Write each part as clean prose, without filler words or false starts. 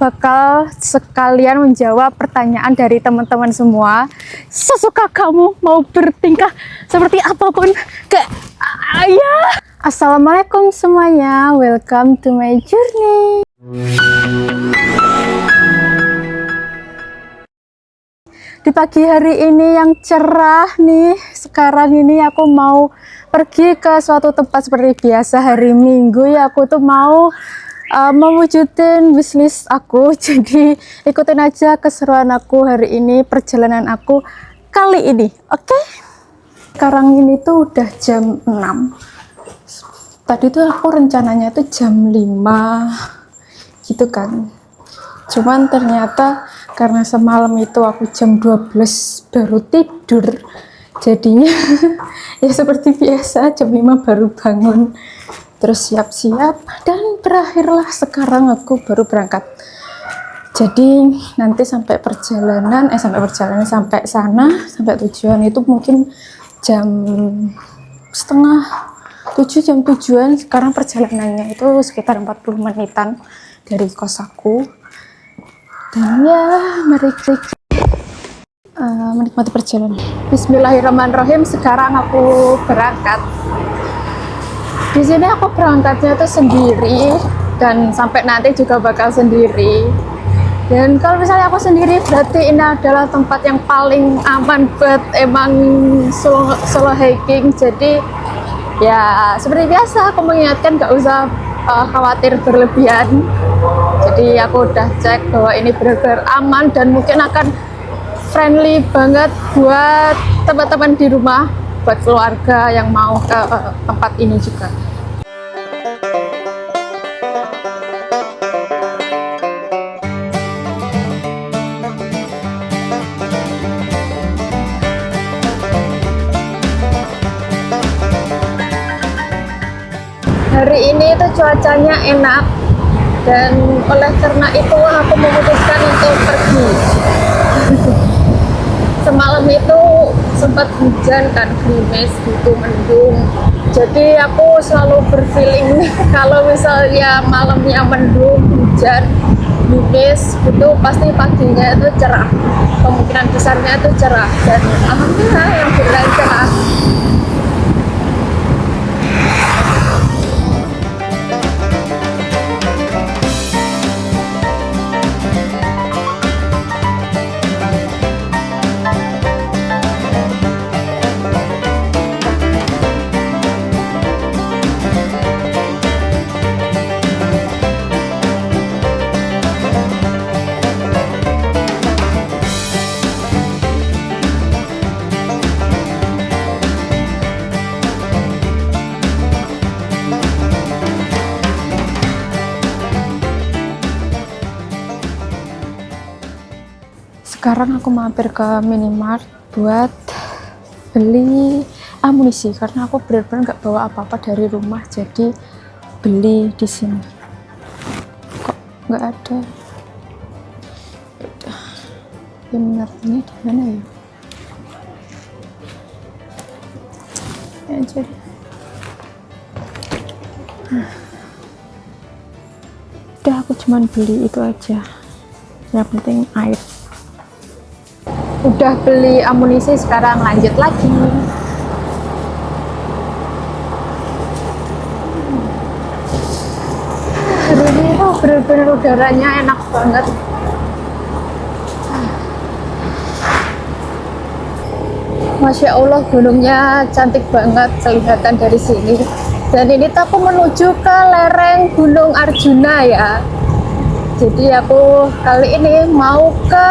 bakal sekalian menjawab pertanyaan dari teman-teman semua. Sesuka kamu mau bertingkah seperti apapun ke ayah. Assalamualaikum semuanya, welcome to my journey. Di pagi hari ini yang cerah nih, sekarang ini aku mau pergi ke suatu tempat seperti biasa. Hari Minggu ya, aku tuh mau mewujudin wishlist aku. Jadi ikutin aja keseruan aku hari ini, perjalanan aku kali ini, oke? Sekarang ini tuh udah jam 6. Tadi tuh aku rencananya tuh jam 5 gitu kan. Cuman ternyata karena semalam itu aku jam 12 baru tidur, jadinya ya seperti biasa jam 5 baru bangun, terus siap-siap, dan berakhirlah sekarang aku baru berangkat. Jadi nanti sampai sampai sana, sampai tujuan itu mungkin jam setengah 7, jam 7-an. Sekarang perjalanannya itu sekitar 40 menitan dari kos aku. Dan ya, mari kita menikmati perjalanan. Bismillahirrahmanirrahim. Sekarang aku berangkat. Di sini aku berangkatnya tuh sendiri, dan sampai nanti juga bakal sendiri. Dan kalau misalnya aku sendiri, berarti ini adalah tempat yang paling aman buat emang solo hiking. Jadi ya seperti biasa, aku mengingatkan gak usah khawatir berlebihan. Jadi aku udah cek bahwa ini benar-benar aman dan mungkin akan friendly banget buat teman-teman di rumah, buat keluarga yang mau ke tempat ini juga. Hari ini itu cuacanya enak, dan oleh karena itu aku memutuskan untuk pergi. Semalam itu sempat hujan kan, gerimis gitu, mendung. Jadi aku selalu berfeeling kalau misalnya malamnya mendung, hujan, gerimis gitu, pasti paginya itu cerah. Kemungkinan besarnya itu cerah, dan alhamdulillah yang beneran cerah. Sekarang aku mampir ke minimart buat beli amunisi, karena aku benar-benar nggak bawa apa-apa dari rumah, jadi beli di sini. Kok nggak ada? Minimartnya di mana ya? Ya aja deh. Udah, aku cuman beli itu aja. Yang penting air. Udah beli amunisi, sekarang lanjut lagi. Hari ini tuh bener-bener udaranya enak banget. Masya Allah, gunungnya cantik banget kelihatan dari sini. Dan ini tuh aku menuju ke lereng Gunung Arjuna ya. Jadi aku kali ini mau ke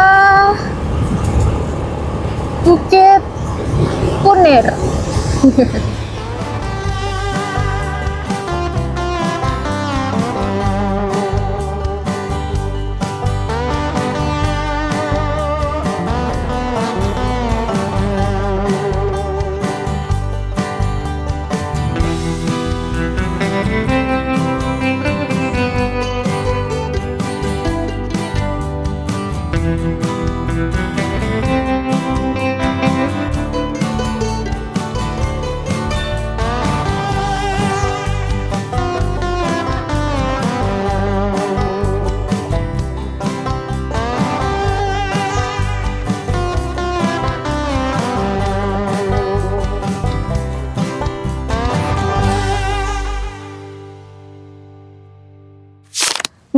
Bukit Kunir.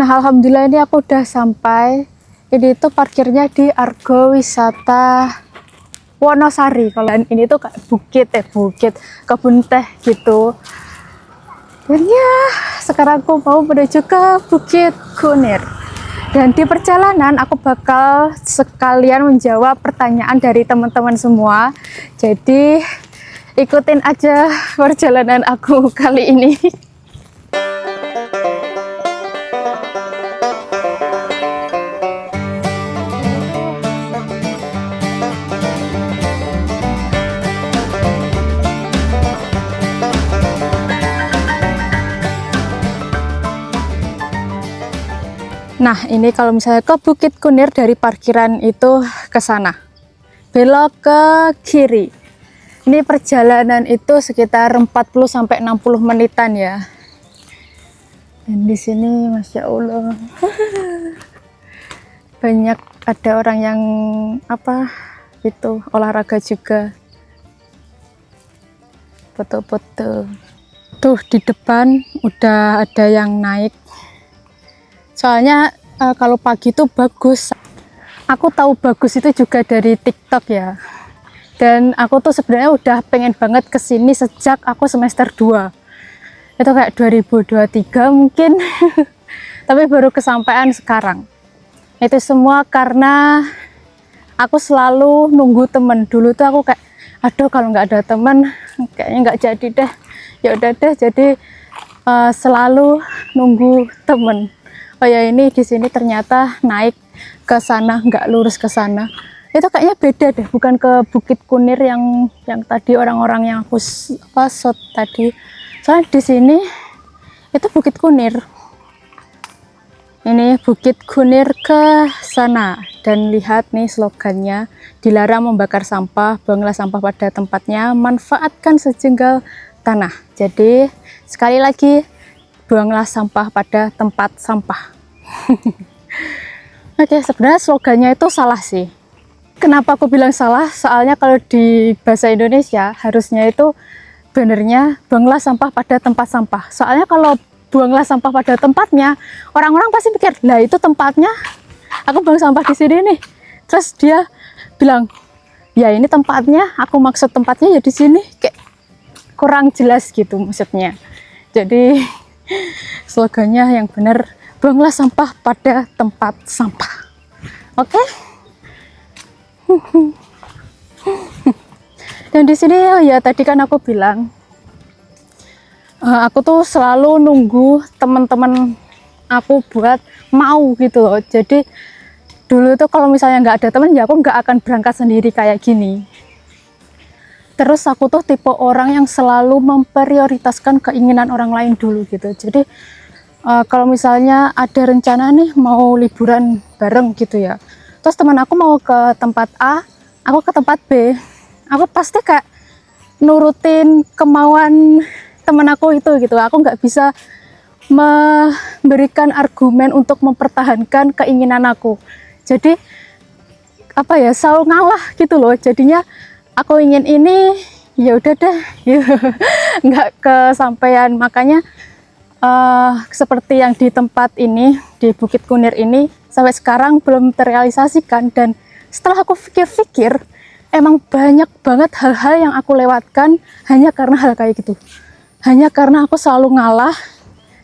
Nah, alhamdulillah ini aku udah sampai. Ini tuh parkirnya di Argo Wisata Wonosari. Kalau ini tuh kayak bukit kebun teh gitu. Dan ya, sekarang aku mau menuju ke Bukit Kunir. Dan di perjalanan aku bakal sekalian menjawab pertanyaan dari teman-teman semua. Jadi ikutin aja perjalanan aku kali ini. Nah, ini kalau misalnya ke Bukit Kunir dari parkiran itu ke sana. Belok ke kiri. Ini perjalanan itu sekitar 40 sampai 60 menitan ya. Dan di sini Masya Allah. Banyak ada orang yang olahraga juga. Foto-foto. Tuh di depan udah ada yang naik. Soalnya kalau pagi itu bagus. Aku tahu bagus itu juga dari TikTok ya. Dan aku tuh sebenarnya udah pengen banget kesini sejak aku semester 2. Itu kayak 2023 mungkin. Tapi baru kesampaian sekarang. Itu semua karena aku selalu nunggu temen. Dulu tuh aku kayak, aduh kalau nggak ada temen kayaknya nggak jadi deh. Ya udah deh, jadi selalu nunggu temen. Oh ya, ini di sini ternyata naik ke sana, nggak lurus ke sana. Itu kayaknya beda deh, bukan ke Bukit Kunir yang tadi orang-orang yang aku shot tadi. Soalnya di sini itu Bukit Kunir. Ini Bukit Kunir ke sana. Dan lihat nih slogannya, dilarang membakar sampah, buanglah sampah pada tempatnya, manfaatkan sejengkal tanah. Jadi sekali lagi, buanglah sampah pada tempat sampah. Oke, sebenarnya slogannya itu salah sih. Kenapa aku bilang salah? Soalnya kalau di bahasa Indonesia harusnya itu benernya buanglah sampah pada tempat sampah. Soalnya kalau buanglah sampah pada tempatnya, orang-orang pasti pikir, lah itu tempatnya, aku buang sampah di sini nih. Terus dia bilang, ya ini tempatnya, aku maksud tempatnya ya di sini. Kayak kurang jelas gitu maksudnya. Jadi slogannya yang benar, buanglah sampah pada tempat sampah. Oke? Dan di sini ya tadi kan aku bilang, aku tuh selalu nunggu teman-teman aku buat mau gitu loh. Jadi dulu tuh kalau misalnya nggak ada teman ya aku nggak akan berangkat sendiri kayak gini. Terus aku tuh tipe orang yang selalu memprioritaskan keinginan orang lain dulu gitu. Jadi kalau misalnya ada rencana nih mau liburan bareng gitu ya, terus teman aku mau ke tempat A, aku ke tempat B, aku pasti kayak nurutin kemauan teman aku itu gitu. Aku nggak bisa memberikan argumen untuk mempertahankan keinginan aku. Jadi selalu ngalah gitu loh. Jadinya aku ingin ini, ya udah deh, nggak kesampaian. Makanya seperti yang di tempat ini, di Bukit Kunir ini, sampai sekarang belum terrealisasikan. Dan setelah aku pikir-pikir, emang banyak banget hal-hal yang aku lewatkan hanya karena hal kayak gitu. Hanya karena aku selalu ngalah,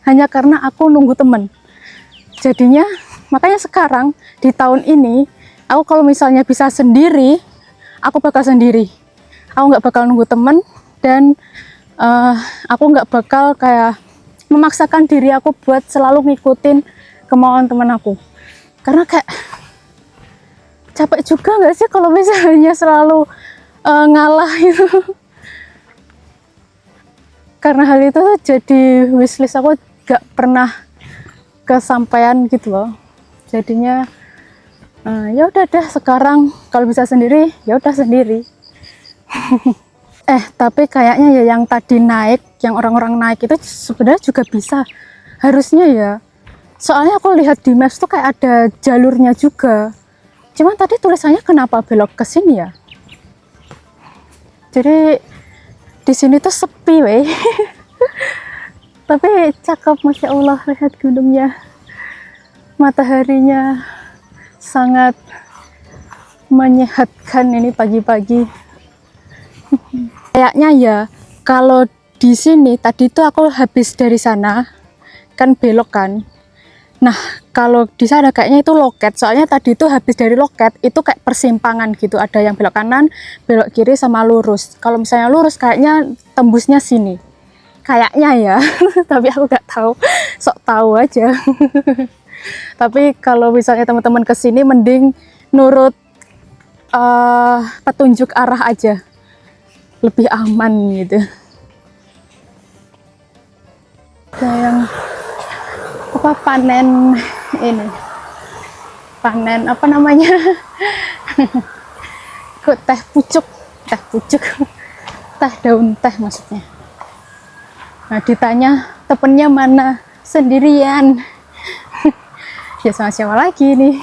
hanya karena aku nunggu temen. Jadinya, makanya sekarang, di tahun ini, aku kalau misalnya bisa sendiri, aku bakal sendiri. Aku nggak bakal nunggu temen, dan aku nggak bakal kayak memaksakan diri aku buat selalu ngikutin kemauan teman aku. Karena kayak capek juga nggak sih kalau misalnya selalu ngalah itu. Karena hal itu tuh jadi wishlist aku gak pernah kesampaian gitu loh. Jadinya ya udah deh, sekarang kalau bisa sendiri ya udah sendiri. Tapi kayaknya ya yang tadi naik, yang orang-orang naik itu sebenarnya juga bisa, harusnya ya. Soalnya aku lihat di maps tuh kayak ada jalurnya juga. Cuman tadi tulisannya kenapa belok ke sini ya? Jadi di sini tuh sepi weh. Tapi cakep, Masya Allah, lihat gunungnya. Mataharinya sangat menyehatkan ini pagi-pagi. Kayaknya ya kalau di sini tadi itu aku habis dari sana kan belok kan. Nah kalau di sana kayaknya itu loket, soalnya tadi itu habis dari loket itu kayak persimpangan gitu, ada yang belok kanan, belok kiri sama lurus. Kalau misalnya lurus kayaknya tembusnya sini, kayaknya ya. Tapi aku nggak tahu, sok tahu aja. Tapi kalau misalnya teman-teman kesini mending nurut petunjuk arah aja, lebih aman gitu. Ada yang apa, panen ini, panen apa namanya, kok teh pucuk, teh daun teh maksudnya. Nah ditanya temennya mana, sendirian. Ya sama siapa lagi nih.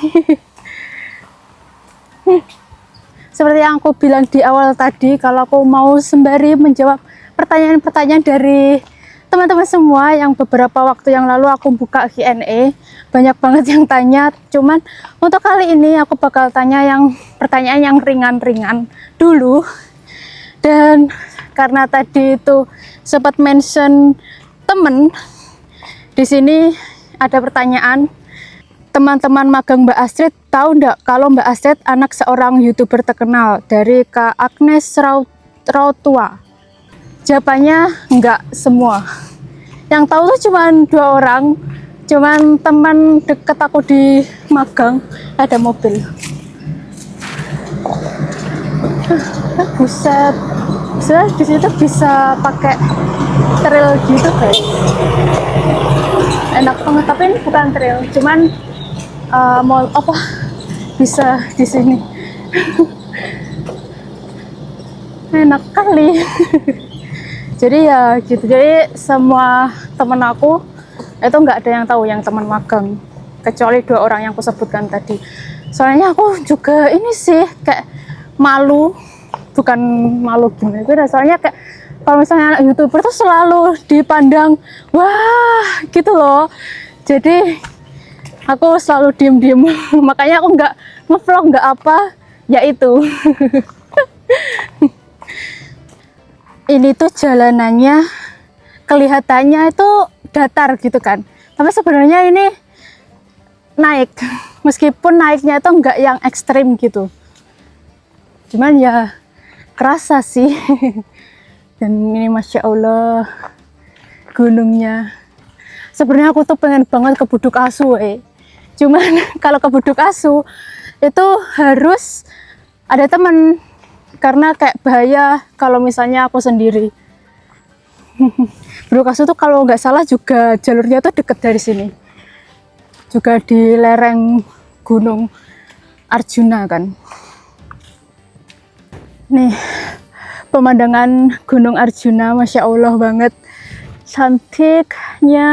Seperti yang aku bilang di awal tadi, kalau aku mau sembari menjawab pertanyaan-pertanyaan dari teman-teman semua yang beberapa waktu yang lalu aku buka Q&A, banyak banget yang tanya. Cuman untuk kali ini aku bakal tanya yang pertanyaan yang ringan-ringan dulu. Dan karena tadi itu sempat mention temen, di sini ada pertanyaan. Teman-teman magang Mbak Astrid tahu nggak kalau Mbak Astrid anak seorang YouTuber terkenal, dari Kak Agnes Rautua? Jawabannya nggak semua. Yang tahu tuh cuma 2 orang, cuman teman deket aku di magang. Ada mobil. Buset, di situ bisa pakai trail gitu guys. Enak banget, tapi ini bukan trail, cuman mau apa bisa di sini. Enak kali. Jadi ya gitu, jadi semua temen aku itu nggak ada yang tahu yang teman magang, kecuali 2 orang yang aku sebutkan tadi. Soalnya aku juga ini sih kayak malu, bukan malu gimana itu, soalnya kayak kalau misalnya anak YouTuber tuh selalu dipandang wah gitu loh. Jadi aku selalu diem-diem. Makanya aku nggak ngevlog, nggak apa, ya itu. Ini tuh jalanannya kelihatannya itu datar gitu kan, tapi sebenarnya ini naik. Meskipun naiknya itu nggak yang ekstrim gitu, cuman ya kerasa sih. Dan ini Masya Allah gunungnya. Sebenarnya aku tuh pengen banget ke Buduk Asu, cuman kalau ke Buduk Asu itu harus ada temen, karena kayak bahaya kalau misalnya aku sendiri. Buduk Asu tuh kalau nggak salah juga jalurnya tuh deket dari sini, juga di lereng Gunung Arjuna kan. Nih pemandangan Gunung Arjuna, Masya Allah banget cantiknya.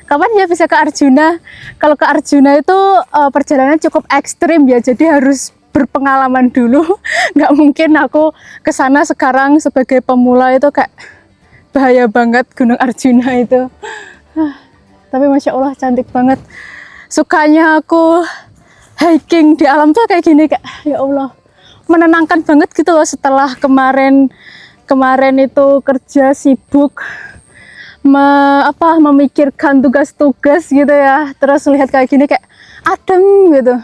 Kapan ya bisa ke Arjuna? Kalau ke Arjuna itu perjalanan cukup ekstrim ya, jadi harus berpengalaman dulu. Nggak mungkin aku ke sana sekarang sebagai pemula, itu kayak bahaya banget Gunung Arjuna itu. Tapi Masya Allah cantik banget. Sukanya aku hiking di alam tuh kayak gini, kayak ya Allah menenangkan banget gitu loh. Setelah kemarin itu kerja sibuk memikirkan tugas-tugas gitu ya, terus lihat kayak gini kayak adem gitu.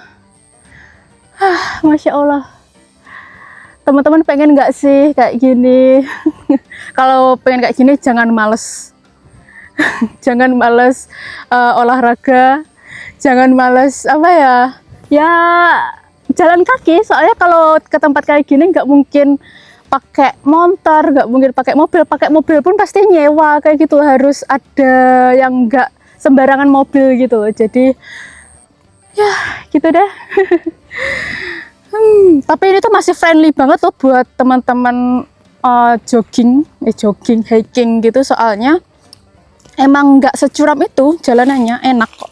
Masya Allah. Teman-teman pengen nggak sih kayak gini? Kalau pengen kayak gini jangan males. Jangan males olahraga, jangan males ya jalan kaki. Soalnya kalau ke tempat kayak gini nggak mungkin pakai motor, nggak mungkin pakai mobil pun pasti nyewa kayak gitu, harus ada yang nggak sembarangan mobil gitu. Jadi ya gitu deh. Tapi ini tuh masih friendly banget tuh buat teman-teman jogging, hiking gitu, soalnya emang nggak securam itu jalanannya, enak kok.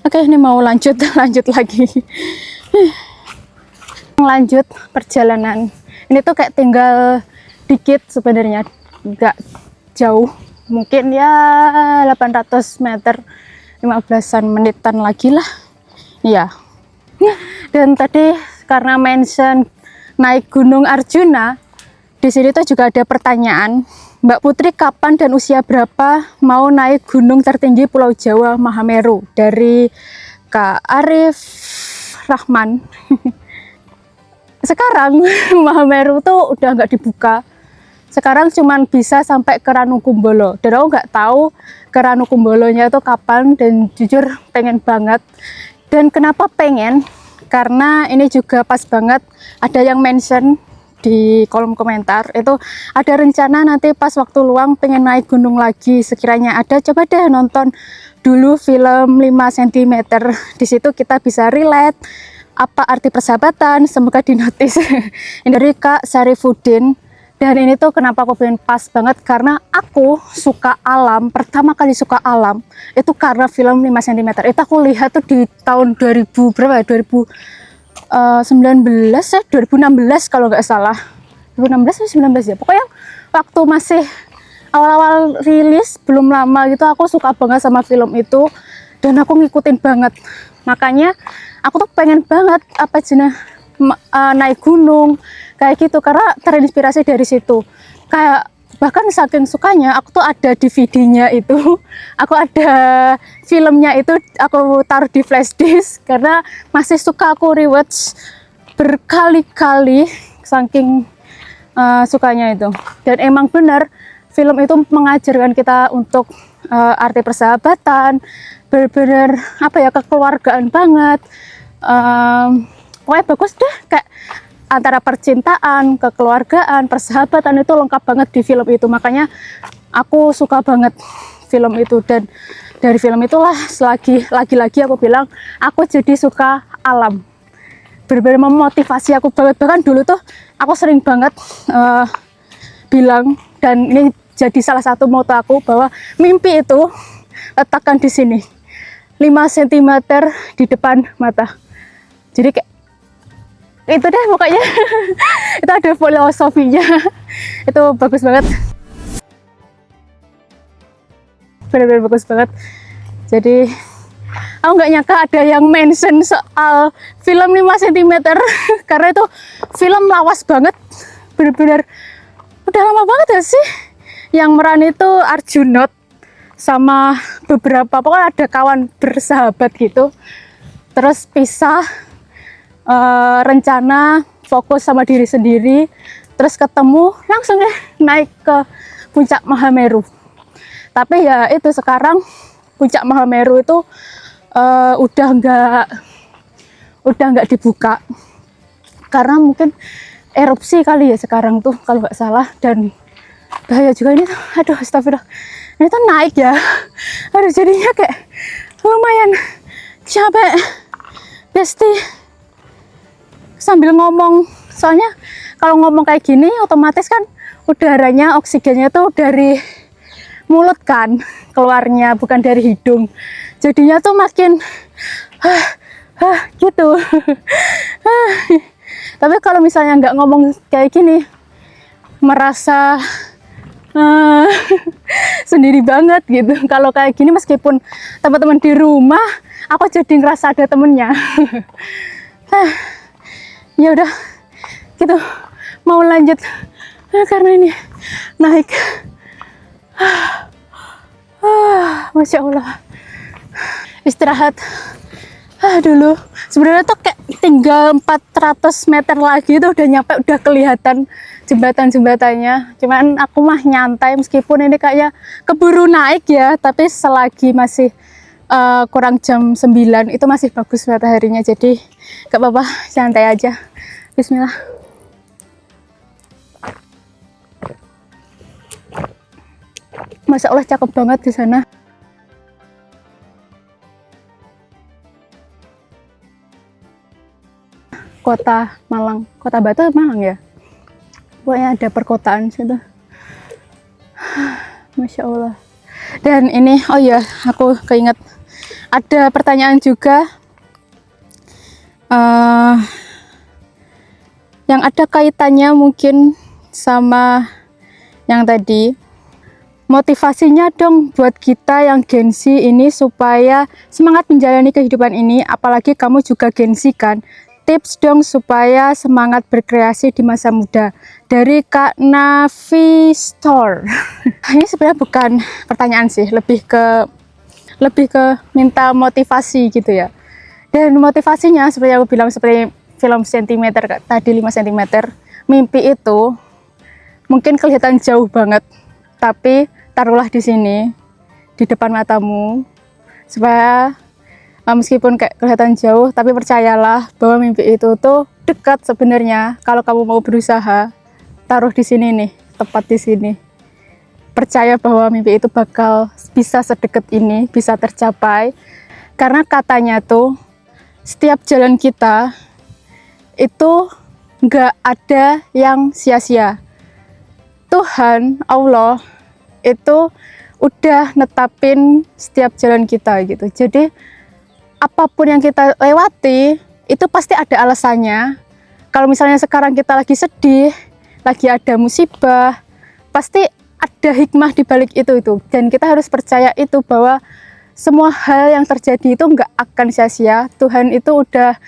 Oke, ini mau lanjut lagi. Lanjut perjalanan. Ini tuh kayak tinggal dikit sebenarnya, nggak jauh, mungkin ya 800 meter 15-an menitan lagi lah. Iya. Dan tadi karena mention naik Gunung Arjuna, di sini tuh juga ada pertanyaan, Mbak Putri kapan dan usia berapa mau naik gunung tertinggi Pulau Jawa Mahameru? Dari Kak Arif Rahman. Sekarang Mahameru tuh udah nggak dibuka. Sekarang cuman bisa sampai ke Ranukumbolo. Dan aku nggak tahu ke Ranukumbolonya itu kapan, dan jujur pengen banget. Dan kenapa pengen? Karena ini juga pas banget ada yang mention di kolom komentar, itu ada rencana nanti pas waktu luang pengen naik gunung lagi. Sekiranya ada, coba deh nonton dulu film 5 cm. Di situ kita bisa relate apa arti persahabatan, semoga dinotis. Ini dari Kak Sarifudin. Dan ini tuh kenapa aku pengen pas banget, karena aku suka alam, pertama kali suka alam itu karena film 5 cm. Itu aku lihat tuh di tahun 2000 berapa ya, 2019 ya, 2016 kalau nggak salah, 2016 atau 19 ya, pokoknya waktu masih awal-awal rilis, belum lama gitu, aku suka banget sama film itu dan aku ngikutin banget. Makanya aku tuh pengen banget apa jenis naik gunung kayak gitu, karena terinspirasi dari situ. Kayak bahkan saking sukanya, aku tuh ada DVD-nya itu, aku ada filmnya itu, aku taruh di flash disk karena masih suka aku rewatch berkali-kali saking sukanya itu. Dan emang benar film itu mengajarkan kita untuk arti persahabatan, benar-benar apa ya, kekeluargaan banget. Pokoknya bagus deh, kayak antara percintaan, kekeluargaan, persahabatan itu lengkap banget di film itu. Makanya aku suka banget film itu, dan dari film itulah lagi-lagi aku bilang aku jadi suka alam. Benar-benar memotivasi aku banget. Bahkan dulu tuh aku sering banget bilang, dan ini jadi salah satu moto aku, bahwa mimpi itu letakkan di sini, 5 cm di depan mata. Jadi kayak itu deh pokoknya. Itu ada filosofinya. Itu bagus banget, benar-benar bagus banget. Jadi aku nggak nyangka ada yang mention soal film 5 cm karena itu film lawas banget, benar-benar udah lama banget ya sih. Yang meran itu Arjunot sama beberapa, pokoknya ada kawan bersahabat gitu, terus pisah, rencana fokus sama diri sendiri, terus ketemu langsung deh naik ke puncak Mahameru. Tapi ya itu sekarang puncak Mahameru itu udah nggak dibuka karena mungkin erupsi kali ya sekarang tuh kalau nggak salah. Dan bahaya juga ini tuh, aduh astagfirullah, ini tuh naik ya, aduh jadinya kayak lumayan capek besti sambil ngomong. Soalnya kalau ngomong kayak gini otomatis kan udaranya, oksigennya tuh dari mulut kan keluarnya, bukan dari hidung. Jadinya tuh makin gitu. Tapi kalau misalnya nggak ngomong kayak gini, merasa sendiri banget gitu. Kalau kayak gini, meskipun teman-teman di rumah, aku jadi ngerasa ada temennya. Ya udah gitu, mau lanjut karena ini naik. Masya Allah, istirahat dulu. Sebenarnya tuh kayak tinggal 400 meter lagi itu udah nyampe, udah kelihatan jembatan-jembatannya. Cuman aku mah nyantai, meskipun ini kayaknya keburu naik ya, tapi selagi masih kurang jam 9 itu masih bagus mataharinya, jadi gak apa-apa, santai aja. Bismillah. Masya Allah, cakep banget di sana. Kota Malang, Kota Batu Malang ya, pokoknya ada perkotaan situ. Masya Allah. Dan ini, oh ya, aku keinget ada pertanyaan juga yang ada kaitannya mungkin sama yang tadi. motivasinya dong buat kita yang Gen Z ini supaya semangat menjalani kehidupan ini, apalagi kamu juga Gen Z kan. Tips dong supaya semangat berkreasi di masa muda dari Kak Navi Store. Ini sebenarnya bukan pertanyaan sih, lebih ke minta motivasi gitu ya. Dan motivasinya seperti aku bilang, seperti film sentimeter tadi, 5 cm. Mimpi itu mungkin kelihatan jauh banget, tapi taruhlah di sini, di depan matamu, supaya meskipun kayak kelihatan jauh, tapi percayalah bahwa mimpi itu tuh dekat sebenarnya. Kalau kamu mau berusaha, taruh di sini nih, tepat di sini. Percaya bahwa mimpi itu bakal bisa sedekat ini, bisa tercapai. Karena katanya tuh, setiap jalan kita itu nggak ada yang sia-sia. Tuhan, Allah, itu udah netapin setiap jalan kita gitu. Jadi apapun yang kita lewati itu pasti ada alasannya. Kalau misalnya sekarang kita lagi sedih, lagi ada musibah, pasti ada hikmah di balik itu. Dan kita harus percaya itu, bahwa semua hal yang terjadi itu nggak akan sia-sia. Tuhan itu udah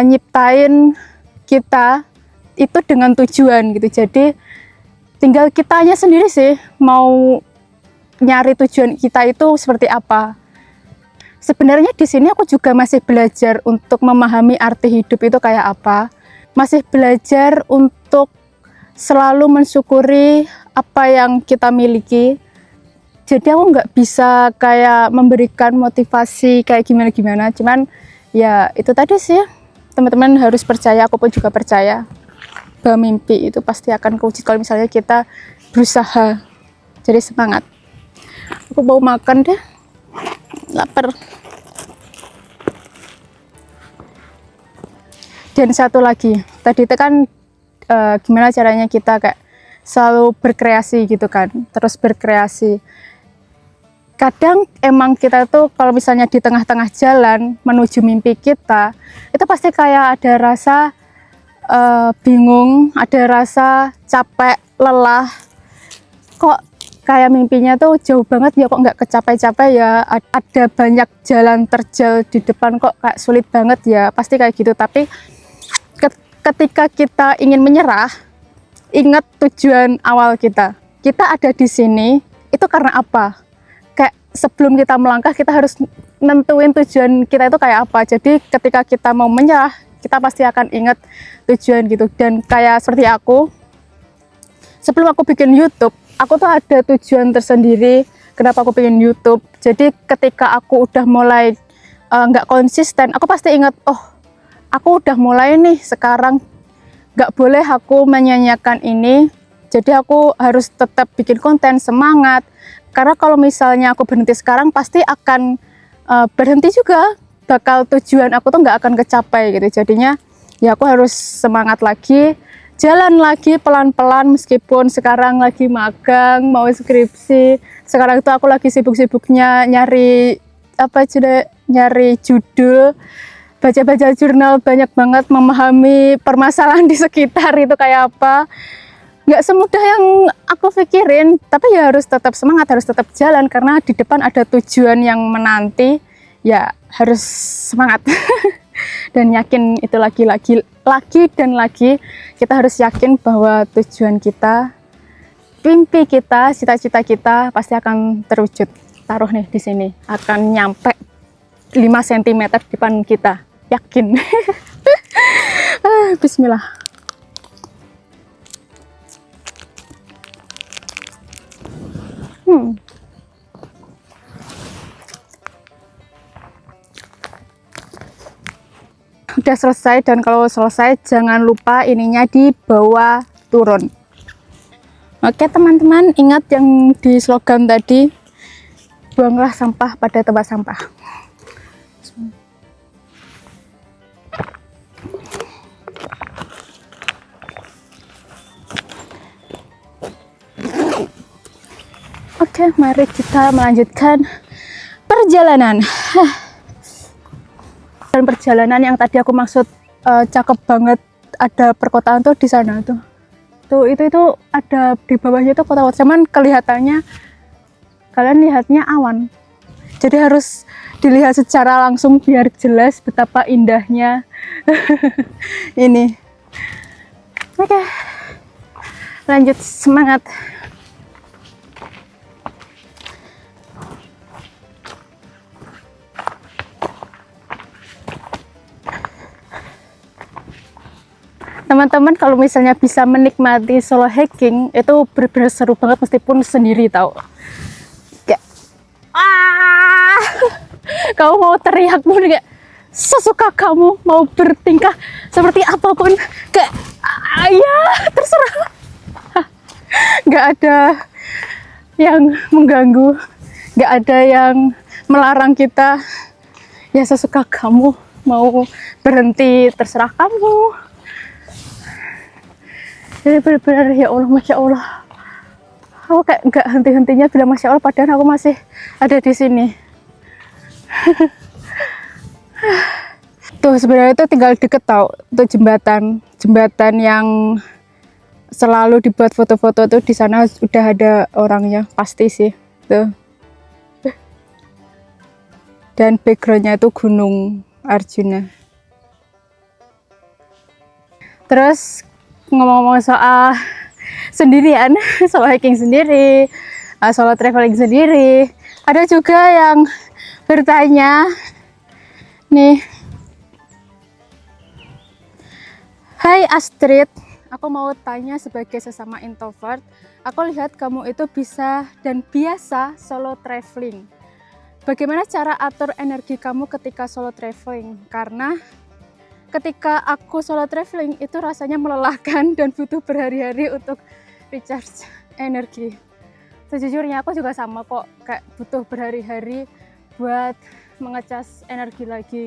nyiptain kita itu dengan tujuan gitu. Jadi tinggal kitanya sendiri sih mau nyari tujuan kita itu seperti apa. Sebenarnya di sini aku juga masih belajar untuk memahami arti hidup itu kayak apa. Masih belajar untuk selalu mensyukuri apa yang kita miliki. Jadi aku nggak bisa kayak memberikan motivasi kayak gimana-gimana. Cuman ya itu tadi sih, teman-teman harus percaya, aku pun juga percaya bahwa mimpi itu pasti akan kewujud kalau misalnya kita berusaha. Jadi semangat. Aku mau makan deh, lapar. Dan satu lagi, tadi itu kan gimana caranya kita kayak selalu berkreasi gitu kan, terus berkreasi. Kadang emang kita tuh kalau misalnya di tengah-tengah jalan menuju mimpi kita, itu pasti kayak ada rasa bingung, ada rasa capek, lelah. Kok kayak mimpinya tuh jauh banget ya, kok nggak kecapai-capai ya, ada banyak jalan terjal di depan, kok kayak sulit banget ya, pasti kayak gitu. Tapi ketika kita ingin menyerah, ingat tujuan awal kita. Kita ada di sini, itu karena apa? Kayak sebelum kita melangkah, kita harus nentuin tujuan kita itu kayak apa. Jadi ketika kita mau menyerah, kita pasti akan ingat tujuan gitu. Dan kayak seperti aku, sebelum aku bikin YouTube, aku tuh ada tujuan tersendiri kenapa aku bikin YouTube. Jadi ketika aku udah mulai nggak konsisten, aku pasti ingat, oh aku udah mulai nih sekarang, nggak boleh aku menyanyiakan ini. Jadi aku harus tetap bikin konten, semangat. Karena kalau misalnya aku berhenti sekarang, pasti akan berhenti juga. Bakal tujuan aku tuh nggak akan kecapai gitu. Jadinya ya aku harus semangat lagi, jalan lagi pelan-pelan. Meskipun sekarang lagi magang, mau skripsi. Sekarang itu aku lagi sibuk-sibuknya nyari nyari judul, baca-baca jurnal banyak banget, memahami permasalahan di sekitar itu kayak apa. Nggak semudah yang aku pikirin, tapi ya harus tetap semangat, harus tetap jalan, karena di depan ada tujuan yang menanti, ya harus semangat. Dan yakin itu lagi dan lagi, kita harus yakin bahwa tujuan kita, mimpi kita, cita-cita kita pasti akan terwujud. Taruh nih di sini, akan nyampe 5 cm depan kita, yakin. Bismillah. Udah selesai, dan kalau selesai jangan lupa ininya dibawa turun. Oke teman-teman, ingat yang di slogan tadi, buanglah sampah pada tempat sampah. Oke, mari kita melanjutkan perjalanan. Dan perjalanan yang tadi aku maksud cakep banget, ada perkotaan tuh di sana tuh. Itu ada di bawahnya tuh kota-kota. Cuman kelihatannya kalian lihatnya awan. Jadi harus dilihat secara langsung biar jelas betapa indahnya ini. Oke, lanjut, semangat. Teman-teman kalau misalnya bisa menikmati solo hiking itu benar-benar seru banget meskipun sendiri tau. Kayak kamu mau teriak pun kayak sesuka kamu, mau bertingkah seperti apapun kayak ya terserah. Nggak ada yang mengganggu, nggak ada yang melarang kita, ya sesuka kamu, mau berhenti terserah kamu. Jadi benar-benar ya Allah, Masya Allah, aku kayak nggak henti-hentinya bilang Masya Allah padahal aku masih ada di sini. Tuh sebenarnya itu tinggal deket tau, tuh jembatan yang selalu dibuat foto-foto tuh, di sana udah ada orangnya pasti sih tuh. Dan backgroundnya itu Gunung Arjuna. Terus ngomong-ngomong soal sendirian, solo hiking sendiri, solo traveling sendiri, ada juga yang bertanya nih, hai Astrid, aku mau tanya sebagai sesama introvert, aku lihat kamu itu bisa dan biasa solo traveling. Bagaimana cara atur energi kamu ketika solo traveling? Karena ketika aku solo traveling itu rasanya melelahkan dan butuh berhari-hari untuk recharge energi. Sejujurnya aku juga sama kok, kayak butuh berhari-hari buat mengecas energi lagi.